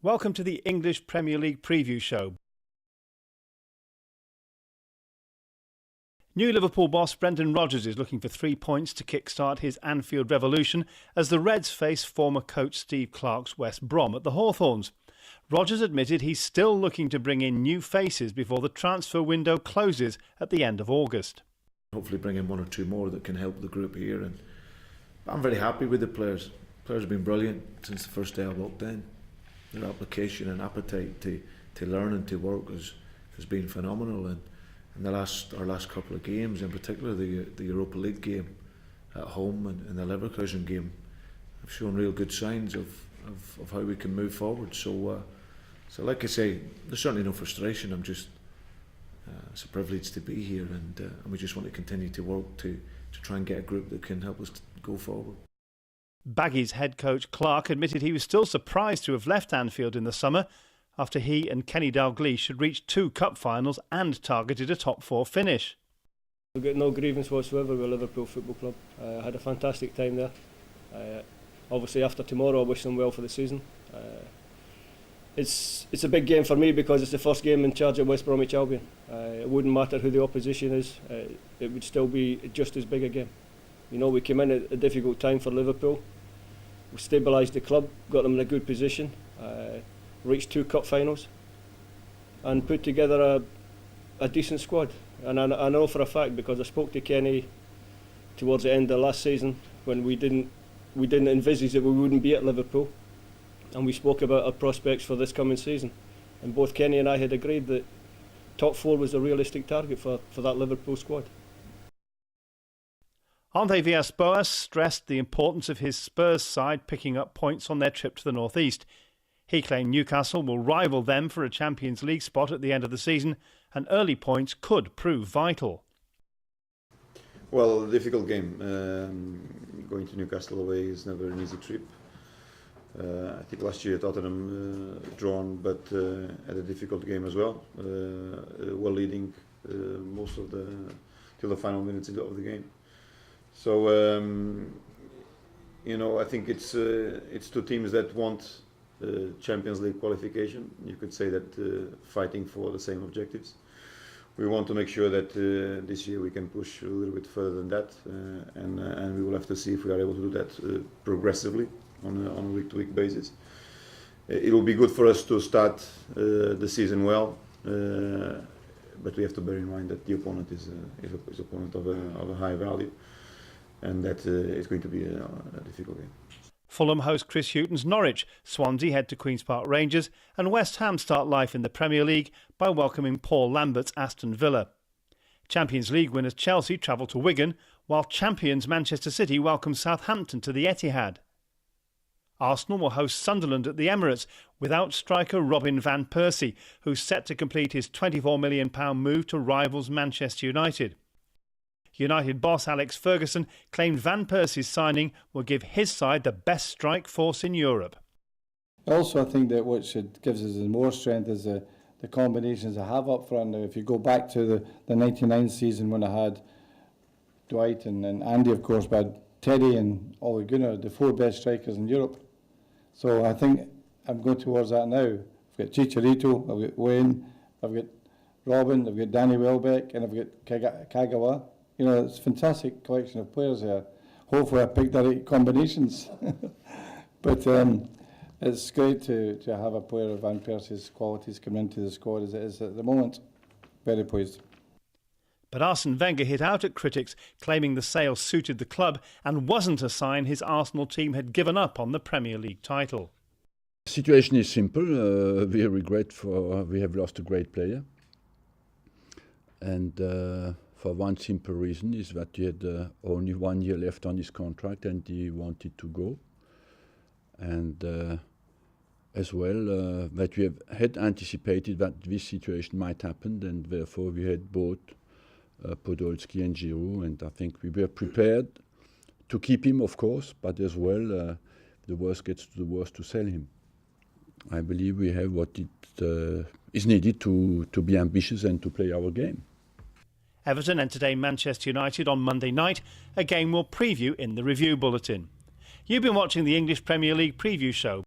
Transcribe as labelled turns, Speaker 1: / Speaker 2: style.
Speaker 1: Welcome to the English Premier League Preview Show. New Liverpool boss Brendan Rodgers is looking for 3 points to kickstart his Anfield revolution as the Reds face former coach Steve Clarke's West Brom at the Hawthorns. Rodgers admitted he's still looking to bring in new faces before the transfer window closes at the end of August.
Speaker 2: Hopefully bring in one or two more that can help the group here. And I'm very happy with the players. Players have been brilliant since the first day I walked in. Their application and appetite to learn and to work has been phenomenal. And in our last couple of games, in particular the Europa League game at home and the Leverkusen game, have shown real good signs of how we can move forward. So like I say, there's certainly no frustration. It's a privilege to be here, and we just want to continue to work to try and get a group that can help us go forward.
Speaker 1: Baggies head coach Clarke admitted he was still surprised to have left Anfield in the summer after he and Kenny Dalglish had reached 2 cup finals and targeted a top 4 finish.
Speaker 3: I've got no grievance whatsoever with Liverpool Football Club. I had a fantastic time there. Obviously after tomorrow I wish them well for the season. It's a big game for me because it's the first game in charge of West Bromwich Albion. It wouldn't matter who the opposition is, it would still be just as big a game. You know, we came in at a difficult time for Liverpool. We stabilised the club, got them in a good position, reached 2 cup finals and put together a decent squad. And I know for a fact, because I spoke to Kenny towards the end of last season when we didn't envisage that we wouldn't be at Liverpool, and we spoke about our prospects for this coming season. And both Kenny and I had agreed that top 4 was a realistic target for that Liverpool squad.
Speaker 1: Andre Villas-Boas stressed the importance of his Spurs side picking up points on their trip to the northeast. He claimed Newcastle will rival them for a Champions League spot at the end of the season, and early points could prove vital.
Speaker 4: Well, a difficult game. Going to Newcastle away is never an easy trip. I think last year Tottenham drawn, but had a difficult game as well. Were leading most of till the final minutes of the game. So I think it's 2 teams that want Champions League qualification. You could say that fighting for the same objectives. We want to make sure that this year we can push a little bit further than that, and we will have to see if we are able to do that progressively on a week-to-week basis. It will be good for us to start the season well, but we have to bear in mind that the opponent is an opponent of a high value, and that it's going to be a difficult game.
Speaker 1: Fulham host Chris Hughton's Norwich, Swansea head to Queen's Park Rangers, and West Ham start life in the Premier League by welcoming Paul Lambert's Aston Villa. Champions League winners Chelsea travel to Wigan, while champions Manchester City welcome Southampton to the Etihad. Arsenal will host Sunderland at the Emirates without striker Robin van Persie, who's set to complete his £24 million move to rivals Manchester United. United boss Alex Ferguson claimed Van Persie's signing will give his side the best strike force in Europe.
Speaker 5: Also, I think that what gives us more strength is the combinations I have up front. Now, if you go back to the 99 season when I had Dwight and Andy, of course, but I had Teddy and Ole Gunnar, the 4 best strikers in Europe. So I think I'm going towards that now. I've got Chicharito, I've got Wayne, I've got Robin, I've got Danny Welbeck, and I've got Kagawa. You know, it's a fantastic collection of players there. Hopefully I picked the right combinations. But it's great to have a player of Van Persie's qualities come into the squad as it is at the moment. Very pleased.
Speaker 1: But Arsene Wenger hit out at critics, claiming the sale suited the club and wasn't a sign his Arsenal team had given up on the Premier League title.
Speaker 6: The situation is simple. We regret we have lost a great player. And for one simple reason is that he had only 1 year left on his contract and he wanted to go. And as well, that we had anticipated that this situation might happen, and therefore we had bought Podolski and Giroud, and I think we were prepared to keep him, of course, but as well, the worst gets to the worst, to sell him. I believe we have what is needed to be ambitious and to play our game.
Speaker 1: Everton entertain Manchester United on Monday night, a game we'll preview in the review bulletin. You've been watching the English Premier League Preview Show.